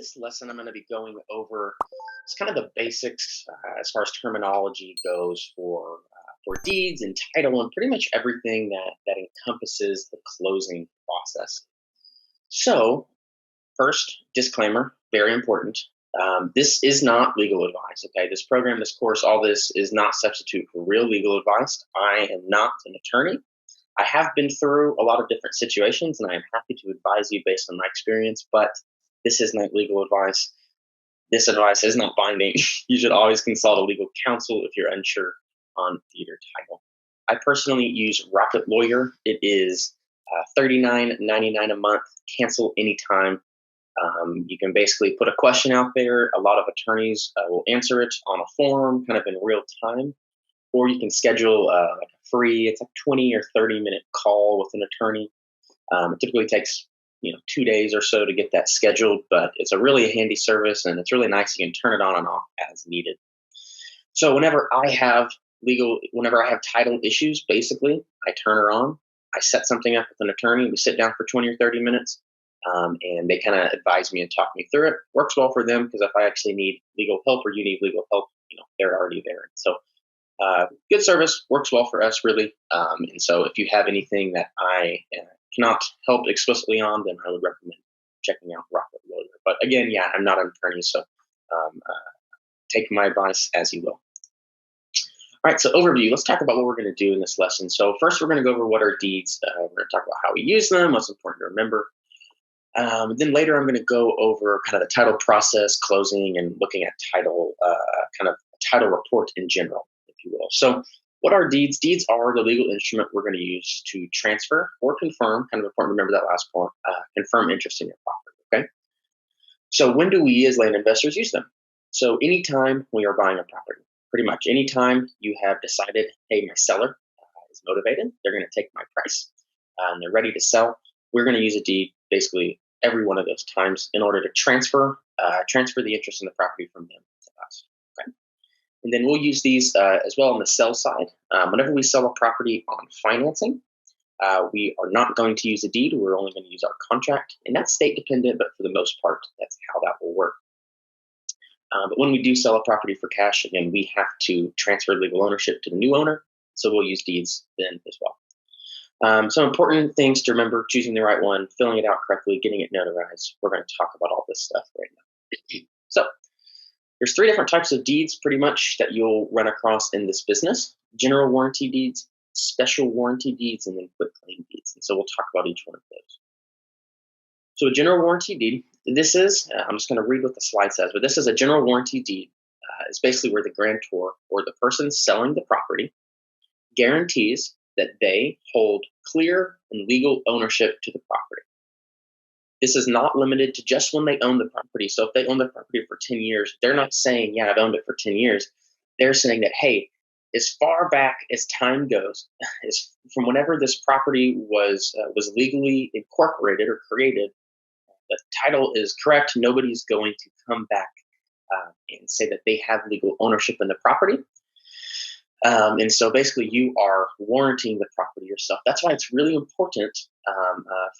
this lesson, I'm going to be going over it's kind of the basics as far as terminology goes for deeds and title and pretty much everything that encompasses the closing process. So, first disclaimer, very important. This is not legal advice. Okay, this program, this course, all this is not substitute for real legal advice. I am not an attorney. I have been through a lot of different situations, and I am happy to advise you based on my experience, but this is not legal advice. This advice is not binding. You should always consult a legal counsel if you're unsure on deed or title. I personally use RocketLawyer. It is $39.99 a month, cancel anytime. You can basically put a question out there. A lot of attorneys will answer it on a form, kind of in real time. Or you can schedule like a free, it's a 20 or 30-minute call with an attorney. It typically takes 2 days or so to get that scheduled, but it's a really handy service and it's really nice. You can turn it on and off as needed. So whenever I have title issues, basically, I turn her on. I set something up with an attorney. We sit down for 20 or 30 minutes, and they kind of advise me and talk me through it. Works well for them because if I actually need legal help or you need legal help, they're already there. So good service, works well for us, really. And so if you have anything that I cannot help explicitly on, then I would recommend checking out RocketLawyer. But again, I'm not an attorney, so take my advice as you will. All right, so overview. Let's talk about what we're going to do in this lesson. So first, we're going to go over what are deeds. We're going to talk about how we use them, what's important to remember. Then later, I'm going to go over kind of the title process, closing, and looking at title, kind of title report in general, if you will. So what are deeds? Deeds are the legal instrument we're going to use to transfer or confirm, kind of important to remember that last point, confirm interest in your property, okay? So when do we as land investors use them? So anytime we are buying a property, pretty much anytime you have decided, hey, my seller is motivated, they're going to take my price, and they're ready to sell, we're going to use a deed basically every one of those times in order to transfer the interest in the property from them to us, okay? And then we'll use these as well on the sell side. Whenever we sell a property on financing, we are not going to use a deed. We're only going to use our contract. And that's state dependent, but for the most part, that's how that will work. But when we do sell a property for cash, again, we have to transfer legal ownership to the new owner. So we'll use deeds then as well. Some important things to remember: choosing the right one, filling it out correctly, getting it notarized. We're going to talk about all this stuff right now. So there's 3 different types of deeds pretty much that you'll run across in this business: general warranty deeds, special warranty deeds, and then quitclaim deeds. And so we'll talk about each one of those. So a general warranty deed, this is, I'm just going to read what the slide says, but this is a general warranty deed. It's basically where the grantor or the person selling the property guarantees that they hold clear and legal ownership to the property. This is not limited to just when they own the property. So if they own the property for 10 years, they're not saying, I've owned it for 10 years. They're saying that, hey, as far back as time goes, is from whenever this property was legally incorporated or created, the title is correct. Nobody's going to come back and say that they have legal ownership in the property. And so basically you are warranting the property yourself. That's why it's really important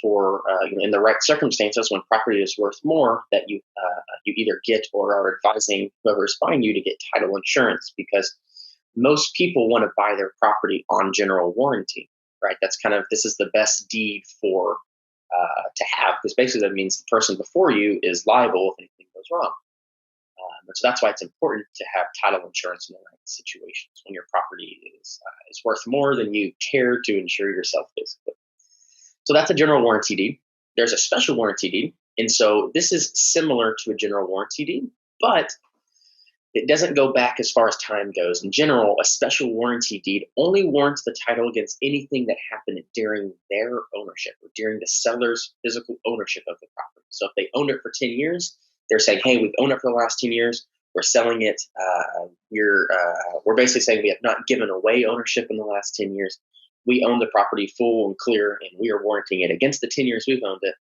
for in the right circumstances, when property is worth more, that you either get or are advising whoever is buying you to get title insurance, because most people want to buy their property on general warranty, right? This is the best deed for to have, because basically that means the person before you is liable if anything goes wrong. And so that's why it's important to have title insurance in the right situations when your property is worth more than you care to insure yourself, basically. So that's a general warranty deed. There's a special warranty deed. And so this is similar to a general warranty deed, but it doesn't go back as far as time goes. In general, a special warranty deed only warrants the title against anything that happened during their ownership or during the seller's physical ownership of the property. So if they owned it for 10 years, they're saying, hey, we've owned it for the last 10 years. We're selling it. We're basically saying we have not given away ownership in the last 10 years. We own the property full and clear, and we are warranting it against the 10 years we've owned it,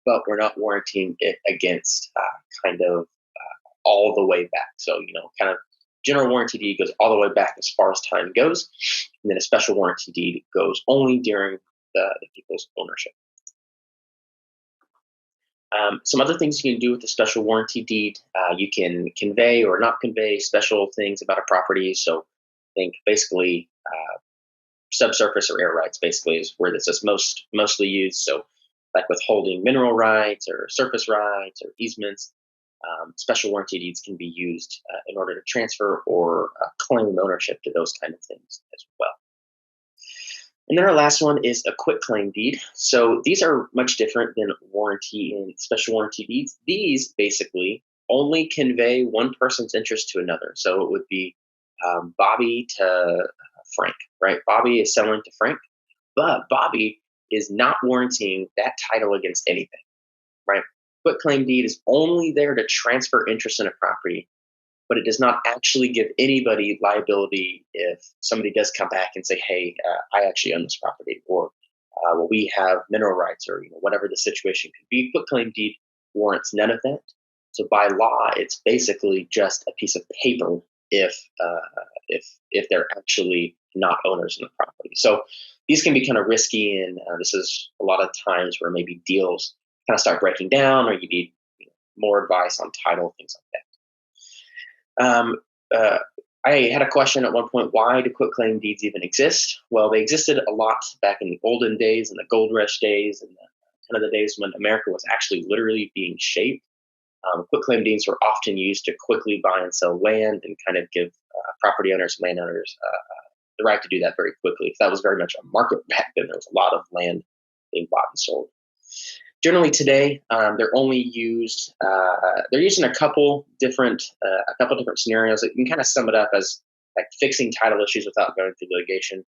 but we're not warranting it against all the way back. So, kind of general warranty deed goes all the way back as far as time goes. And then a special warranty deed goes only during the people's ownership. Some other things you can do with the special warranty deed, you can convey or not convey special things about a property. So think basically subsurface or air rights basically is where this is mostly used. So like withholding mineral rights or surface rights or easements, special warranty deeds can be used in order to transfer or claim ownership to those kind of things as well. And then our last one is a quitclaim deed. So these are much different than warranty and special warranty deeds. These basically only convey one person's interest to another. So it would be Bobby to Frank, right? Bobby is selling to Frank, but Bobby is not warranting that title against anything, right? Quitclaim deed is only there to transfer interest in a property, but it does not actually give anybody liability if somebody does come back and say, hey, I actually own this property, or well, we have mineral rights, or whatever the situation could be. Quitclaim deed warrants none of that. So by law, it's basically just a piece of paper if they're actually not owners in the property. So these can be kind of risky, and this is a lot of times where maybe deals kind of start breaking down, or you need more advice on title, things like that. I had a question at one point, why do quitclaim deeds even exist? Well, they existed a lot back in the olden days and the gold rush days and kind of the days when America was actually literally being shaped. Quitclaim deeds were often used to quickly buy and sell land and kind of give property owners, landowners, the right to do that very quickly. If that was very much a market back then, there was a lot of land being bought and sold. Generally today, they're only used. They're used in a couple different scenarios. You can kind of sum it up as like fixing title issues without going through litigation.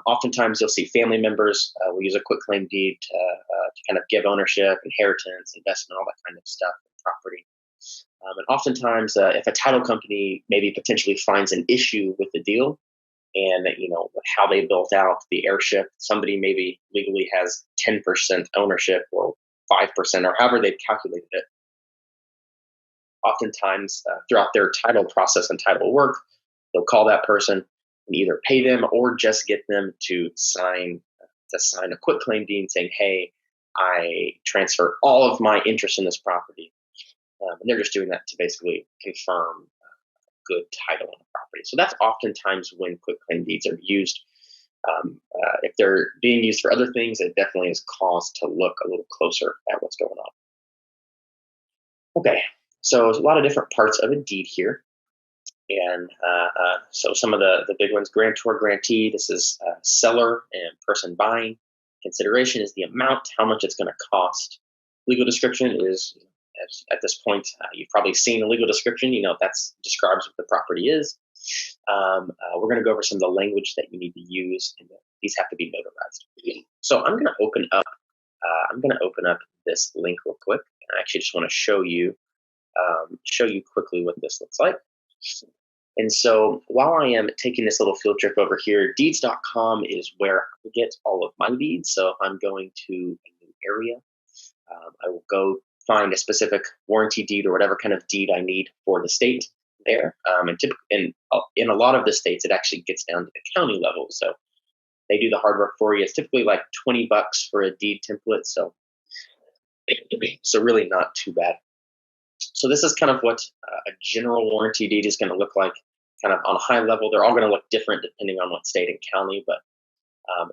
Oftentimes, you'll see family members will use a quitclaim deed to kind of give ownership, inheritance, investment, all that kind of stuff, property. And oftentimes, if a title company maybe potentially finds an issue with the deal, and how they built out the airship, somebody maybe legally has 10% ownership or 5% or however they've calculated it. Oftentimes, throughout their title process and title work, they'll call that person and either pay them or just get them to sign a quitclaim deed saying, "Hey, I transfer all of my interest in this property," and they're just doing that to basically confirm good title on the property. So that's oftentimes when quitclaim deeds are used. If they're being used for other things, it definitely is cause to look a little closer at what's going on. Okay, so there's a lot of different parts of a deed here. And so some of the big ones: grantor, grantee. This is seller and person buying. Consideration is the amount, how much it's going to cost. Legal description is, at this point, you've probably seen a legal description. That describes what the property is. We're going to go over some of the language that you need to use, and these have to be notarized. So I'm going to open up this link real quick, and I actually just want to show you quickly what this looks like. And so while I am taking this little field trip over here, deeds.com is where I get all of my deeds. So if I'm going to a new area, I will go find a specific warranty deed or whatever kind of deed I need for the state there. And in a lot of the states, it actually gets down to the county level. So they do the hard work for you. It's typically like $20 for a deed template. So really not too bad. So this is kind of what a general warranty deed is going to look like, kind of on a high level. They're all going to look different depending on what state and county, but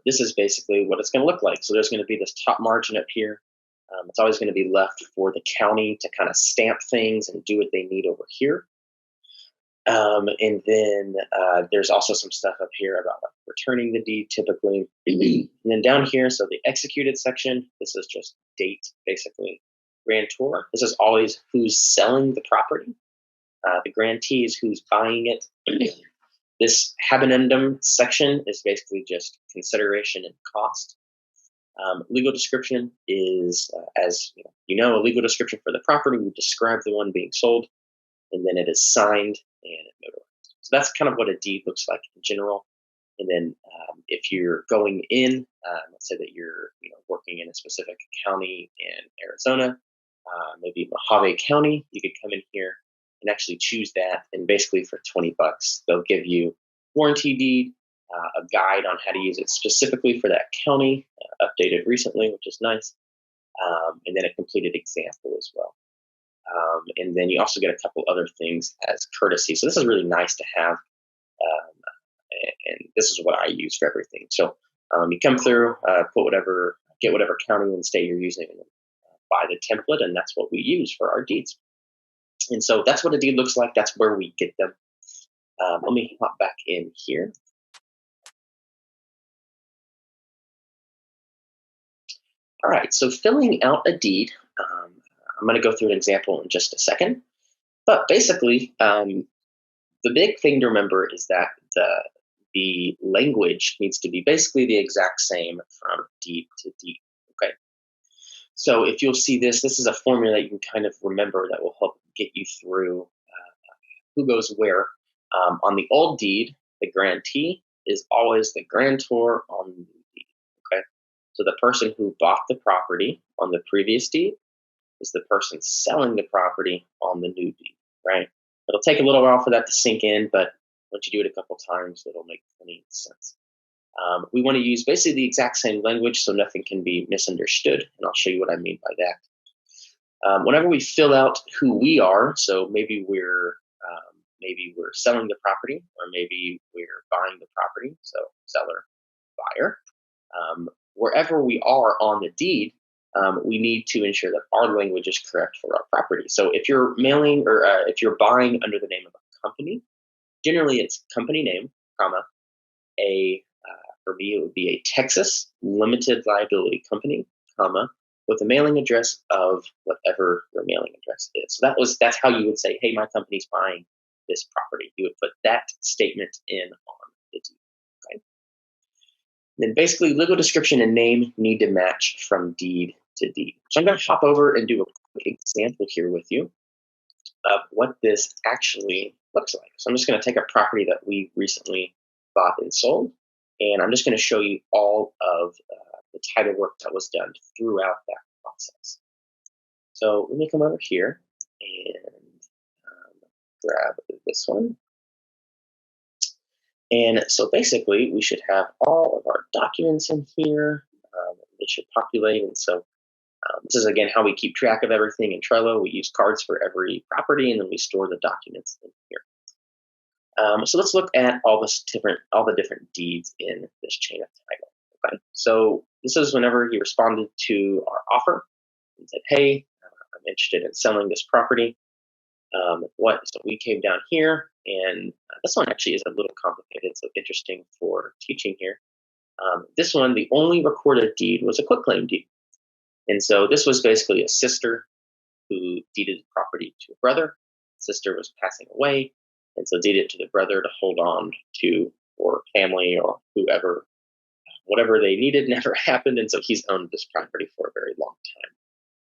this is basically what it's going to look like. So there's going to be this top margin up here. It's always going to be left for the county to kind of stamp things and do what they need over here. And then there's also some stuff up here about returning the deed typically. And then down here, so the executed section, this is just date basically. Grantor, this is always who's selling the property. The grantee is who's buying it. This habendum section is basically just consideration and cost. Legal description is, as a legal description for the property. We describe the one being sold, and then it is signed and notarized. So that's kind of what a deed looks like in general. And then if you're going in, let's say that you're working in a specific county in Arizona, maybe Mojave County, you could come in here and actually choose that. And basically for $20, they'll give you warranty deed, a guide on how to use it specifically for that county, updated recently, which is nice. and then a completed example as well. And then you also get a couple other things as courtesy. So this is really nice to have, and this is what I use for everything. So you come through, get whatever county and state you're using, and buy the template, and that's what we use for our deeds. And so that's what a deed looks like. That's where we get them. Let me hop back in here. All right, so filling out a deed, I'm going to go through an example in just a second. But basically, the big thing to remember is that the language needs to be basically the exact same from deed to deed. Okay. So if you'll see this is a formula you can kind of remember that will help get you through who goes where. On the old deed, the grantee is always the grantor on the new deed. Okay. So the person who bought the property on the previous deed is the person selling the property on the new deed, right? It'll take a little while for that to sink in, but once you do it a couple times, it'll make plenty of sense. We want to use basically the exact same language so nothing can be misunderstood, and I'll show you what I mean by that. Whenever we fill out who we are, so maybe we're selling the property, or maybe we're buying the property, so seller, buyer. Wherever we are on the deed, we need to ensure that our language is correct for our property. So if you're mailing or if you're buying under the name of a company, generally it's company name, comma, for me it would be a Texas limited liability company, comma, with a mailing address of whatever your mailing address is. So that's how you would say, hey, my company's buying this property. You would put that statement in on the deed. Okay. Then basically legal description and name need to match from deed to deed. So I'm going to hop over and do a quick example here with you of what this actually looks like. So I'm just going to take a property that we recently bought and sold, and I'm just going to show you all of the title work that was done throughout that process. So let me come over here and grab this one. And so basically, we should have all of our documents in here. They should populate. And so this is, again, how we keep track of everything in Trello. We use cards for every property, and then we store the documents in here. So let's look at all the different deeds in this chain of title. Okay. So this is whenever he responded to our offer and said, hey, I'm interested in selling this property. So we came down here, and this one actually is a little complicated, so interesting for teaching here. This one, the only recorded deed was a quitclaim deed. And so this was basically a sister who deeded the property to a brother. Sister was passing away, and so deeded it to the brother to hold on to for family or whoever. Whatever they needed never happened, and so he's owned this property for a very long time.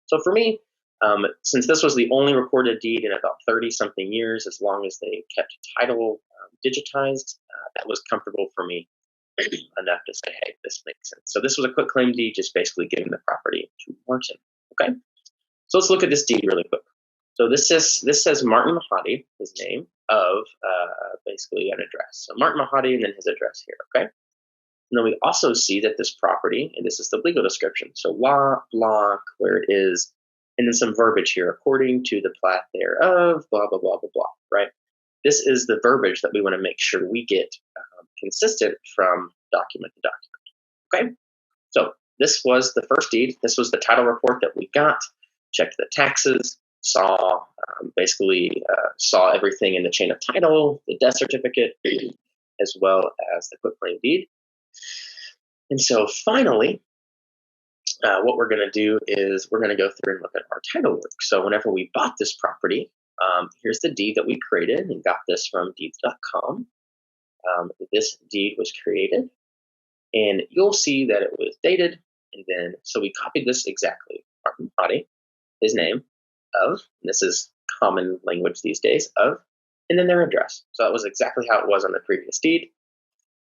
So for me, since this was the only recorded deed in about 30-something years, as long as they kept title digitized, that was comfortable for me enough to say, hey, this makes sense. So this was a quitclaim deed, just basically giving the property to Martin. Okay, so let's look at this deed really quick. So this says Martin Mahadi, his name, of basically an address. So Martin Mahadi, and then his address here. Okay. And then we also see that this property, and this is the legal description. So lot, block, where it is, and then some verbiage here, according to the plat thereof, blah, blah, blah, blah, blah, right? This is the verbiage that we want to make sure we get consistent from document to document. Okay, so this was the first deed. This was the title report that we got, checked the taxes, saw everything in the chain of title, the death certificate, as well as the quitclaim deed. And so finally, what we're going to do is we're going to go through and look at our title work. So whenever we bought this property, here's the deed that we created and got this from deeds.com. This deed was created, and you'll see that it was dated. And then, so we copied this exactly. Martin Mahadi, his name, of, and this is common language these days, of, and then their address. So that was exactly how it was on the previous deed.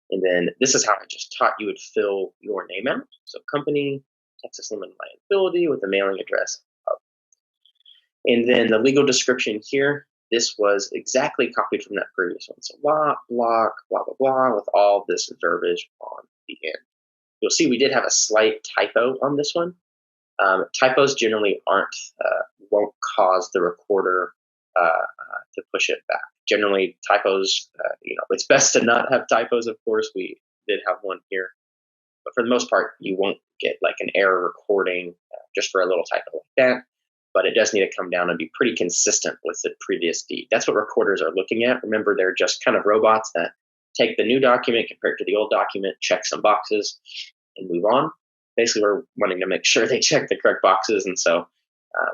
And then this is how I just taught you would fill your name out. So company, Texas Limited Liability, with the mailing address of. And then the legal description here, this was exactly copied from that previous one. So lot, block, blah, blah, blah, with all this verbiage on the end. You'll see we did have a slight typo on this one. Typos generally won't cause the recorder to push it back. Generally, typos, it's best to not have typos, of course. We did have one here. But for the most part, you won't get like an error recording just for a little typo like that. But it does need to come down and be pretty consistent with the previous deed. That's what recorders are looking at. Remember, they're just kind of robots that take the new document, compare it to the old document, check some boxes, and move on. Basically, we're wanting to make sure they check the correct boxes. And so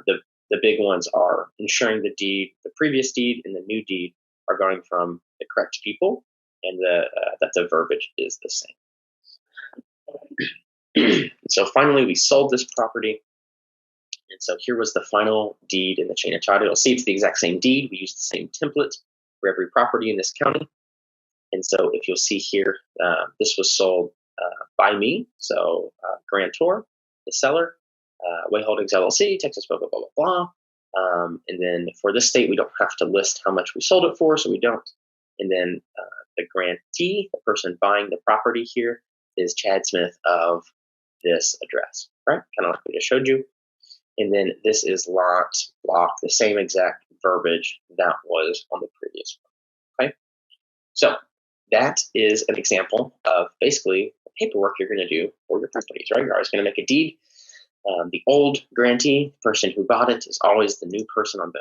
the big ones are ensuring the deed, the previous deed and the new deed are going from the correct people, and that the verbiage is the same. So finally, we sold this property. And so here was the final deed in the chain of title. You'll see it's the exact same deed. We use the same template for every property in this county. And so if you'll see here, this was sold by me. So grantor, the seller, Way Holdings LLC, Texas, blah, blah, blah, blah, blah. And then for this state, we don't have to list how much we sold it for, so we don't. And then the grantee, the person buying the property here, is Chad Smith of this address, right? Kind of like we just showed you. And then this is lot, block, the same exact verbiage that was on the previous one, okay? So that is an example of basically the paperwork you're going to do for your properties, right? You're always going to make a deed. The old grantee, the person who bought it, is always the new person on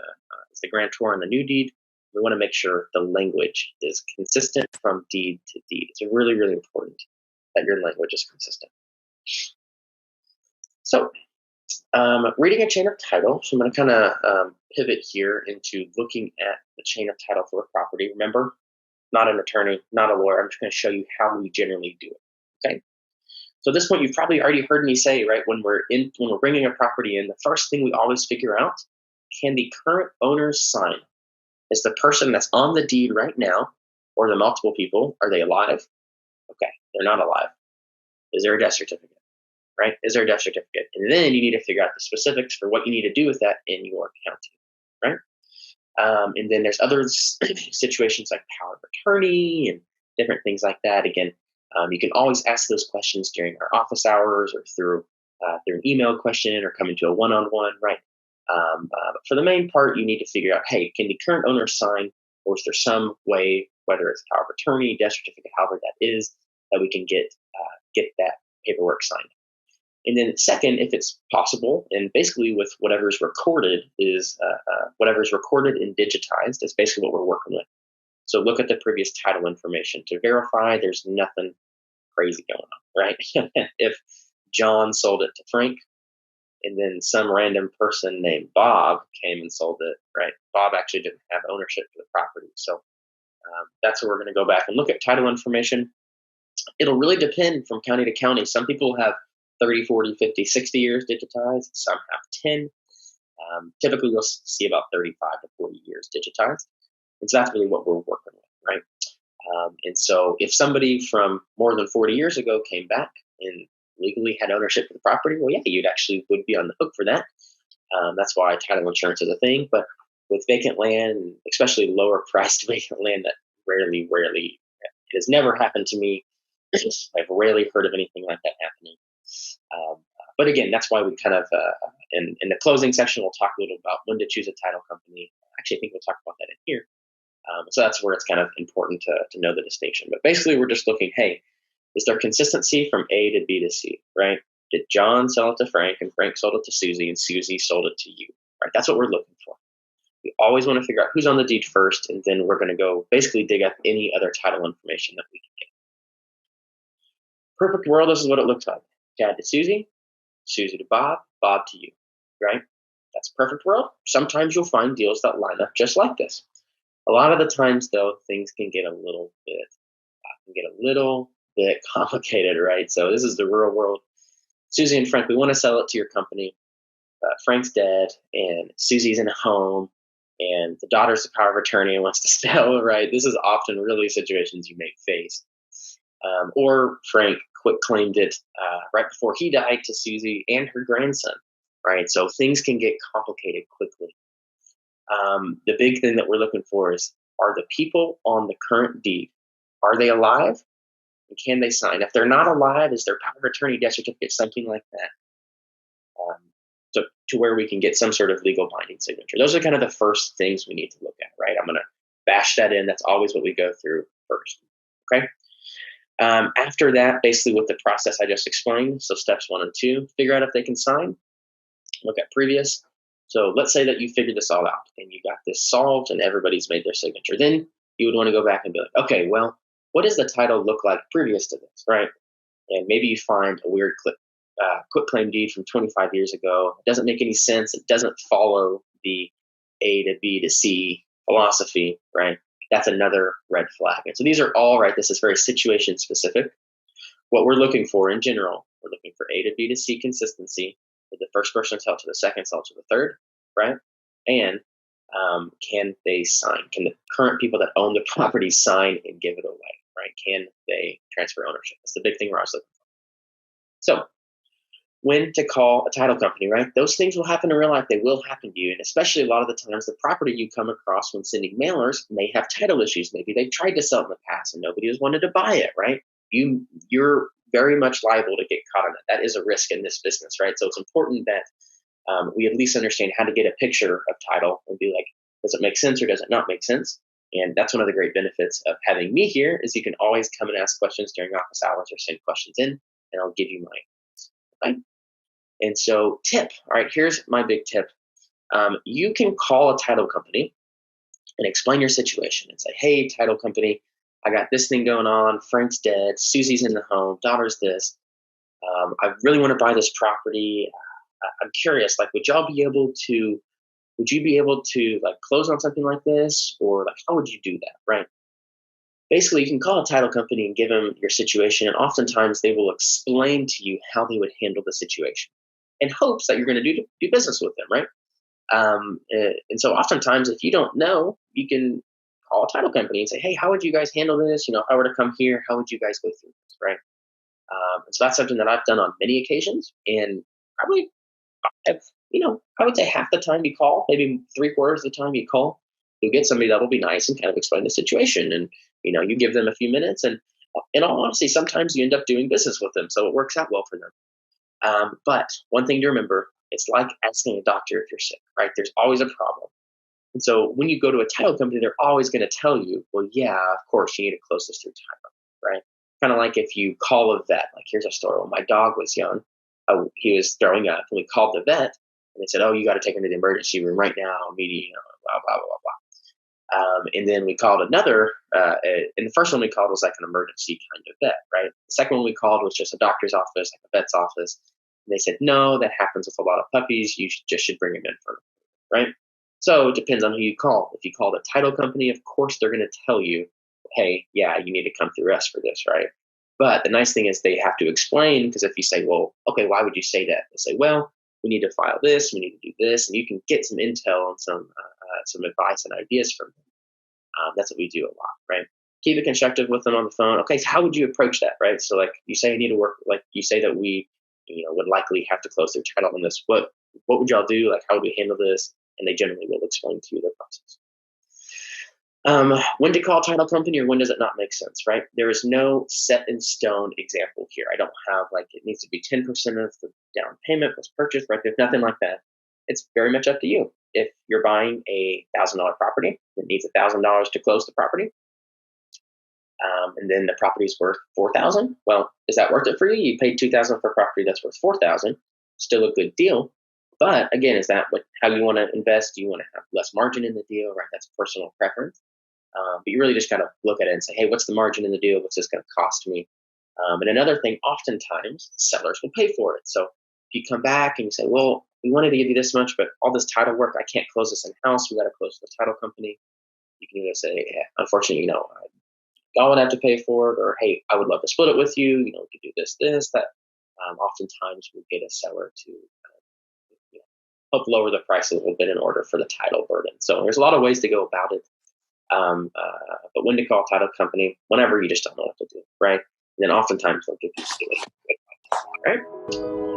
is the grantor on the new deed. We want to make sure the language is consistent from deed to deed. It's really, really important that your language is consistent. So reading a chain of title. So I'm going to kind of pivot here into looking at the chain of title for a property. Remember, not an attorney, not a lawyer. I'm just going to show you how we generally do it. Okay. So at this point, you've probably already heard me say, right, when we're bringing a property in, the first thing we always figure out: can the current owners sign? Is the person that's on the deed right now, or the multiple people, are they alive? Okay, they're not alive. Is there a death certificate? Right? Is there a death certificate? And then you need to figure out the specifics for what you need to do with that in your county, right? And then there's other situations like power of attorney and different things like that. Again, you can always ask those questions during our office hours or through an email question or come into a one-on-one, right? But for the main part, you need to figure out, hey, can the current owner sign, or is there some way, whether it's power of attorney, death certificate, however that is, that we can get that paperwork signed? And then second, if it's possible, and basically with whatever's recorded and digitized, that's basically what we're working with. So look at the previous title information to verify there's nothing crazy going on, right? If John sold it to Frank, and then some random person named Bob came and sold it, right? Bob actually didn't have ownership to the property. So that's where we're going to go back and look at title information. It'll really depend from county to county. Some people have 30, 40, 50, 60 years digitized. Some have 10. Typically, we'll see about 35 to 40 years digitized. And so that's really what we're working with, right? And so if somebody from more than 40 years ago came back and legally had ownership of the property, well, yeah, you'd actually would be on the hook for that. That's why title insurance is a thing. But with vacant land, especially lower priced vacant land, that rarely, it has never happened to me. I've rarely heard of anything like that happening. But again, that's why we kind of, in the closing section, we'll talk a little about when to choose a title company. Actually, I think we'll talk about that in here. So that's where it's kind of important to know the distinction. But basically, we're just looking, hey, is there consistency from A to B to C, right? Did John sell it to Frank, and Frank sold it to Susie, and Susie sold it to you, right? That's what we're looking for. We always want to figure out who's on the deed first, and then we're going to go basically dig up any other title information that we can get. Perfect world, this is what it looks like. Chad to Susie, Susie to Bob, Bob to you, right? That's a perfect world. Sometimes you'll find deals that line up just like this. A lot of the times, though, things can get a little bit complicated, right? So this is the real world. Susie and Frank, we want to sell it to your company. Frank's dead, and Susie's in a home, and the daughter's the power of attorney and wants to sell, right? This is often really situations you may face. Or Frank quit claimed it right before he died to Susie and her grandson, right? So things can get complicated quickly. The big thing that we're looking for is, are the people on the current deed, are they alive? And can they sign? If they're not alive, is their power of attorney, death certificate, something like that? to where we can get some sort of legal binding signature. Those are kind of the first things we need to look at, right? I'm going to bash that in. That's always what we go through first. Okay. After that, basically with the process I just explained, so steps 1 and 2, figure out if they can sign, look at previous. So let's say that you figured this all out and you got this solved and everybody's made their signature. Then you would want to go back and be like, okay, well, what does the title look like previous to this, right? And maybe you find a weird quitclaim deed from 25 years ago. It doesn't make any sense. It doesn't follow the A to B to C philosophy, right? That's another red flag. And so these are all, right, this is very situation specific. What we're looking for in general, we're looking for A to B to C consistency. Did the first person sell to the second, sell to the third, right? And can they sign? Can the current people that own the property sign and give it away, right? Can they transfer ownership? That's the big thing we're always looking for. So when to call a title company, right? Those things will happen in real life. They will happen to you. And especially a lot of the times, the property you come across when sending mailers may have title issues. Maybe they tried to sell it in the past and nobody has wanted to buy it, right? You're very much liable to get caught on it. That is a risk in this business, right? So it's important that we at least understand how to get a picture of title and be like, does it make sense or does it not make sense? And that's one of the great benefits of having me here is you can always come and ask questions during office hours or send questions in, and I'll give you my advice. And so tip, all right, here's my big tip. You can call a title company and explain your situation and say, hey, title company, I got this thing going on. Frank's dead. Susie's in the home. Daughter's this. I really want to buy this property. I'm curious, like, would you be able to like close on something like this? Or like, how would you do that, right? Basically, you can call a title company and give them your situation. And oftentimes they will explain to you how they would handle the situation in hopes that you're going to do business with them, right? And so oftentimes, if you don't know, you can call a title company and say, hey, how would you guys handle this? If I were to come here, how would you guys go through this, right? And so that's something that I've done on many occasions. And probably, I've, I would say half the time you call, maybe 3/4 of the time you call, you'll get somebody that will be nice and kind of explain the situation. And, you give them a few minutes. And in all honesty, sometimes you end up doing business with them. So it works out well for them. But one thing to remember, it's like asking a doctor if you're sick, right? There's always a problem. And so when you go to a title company, they're always going to tell you, well, yeah, of course, you need to close this through title, right? Kind of like if you call a vet, like here's a story. When my dog was young, he was throwing up, and we called the vet, and they said, oh, you got to take him to the emergency room right now, immediately, blah, blah, blah, blah. And then we called another, and the first one we called was like an emergency kind of vet, right? The second one we called was just a doctor's office, like a vet's office. And they said, no, that happens with a lot of puppies. You just should bring him in for, right? So it depends on who you call. If you call the title company, of course, they're going to tell you, hey, yeah, you need to come through us for this, right? But the nice thing is they have to explain, because if you say, well, okay, why would you say that? They say, well, we need to file this, we need to do this, and you can get some intel and some advice and ideas from them. That's what we do a lot, right? Keep it constructive with them on the phone. Okay, so how would you approach that, right? So like you say, I need to work, like you say that we, would likely have to close their title on this. What would y'all do? Like, how would we handle this? And they generally will explain to you their process. When to call a title company or when does it not make sense, right? There is no set in stone example here. I don't have like it needs to be 10% of the down payment plus purchase, right? There's nothing like that. It's very much up to you. If you're buying a $1,000 property that needs $1,000 to close the property, and then the property's worth $4,000, well, is that worth it for you? You paid $2,000 for a property that's worth $4,000, still a good deal. But again, is that how you want to invest? Do you want to have less margin in the deal, right? That's personal preference. But you really just kind of look at it and say, hey, what's the margin in the deal? What's this going to cost me? And another thing, oftentimes sellers will pay for it. So if you come back and you say, well, we wanted to give you this much, but all this title work, I can't close this in house. We got to close the title company. You can either say, yeah, unfortunately, y'all would have to pay for it, or hey, I would love to split it with you. We could do this, that. Oftentimes we get a seller to help lower the price a little bit in order for the title burden. So there's a lot of ways to go about it. But when to call a title company, whenever you just don't know what to do, right? And then oftentimes they'll give you a right?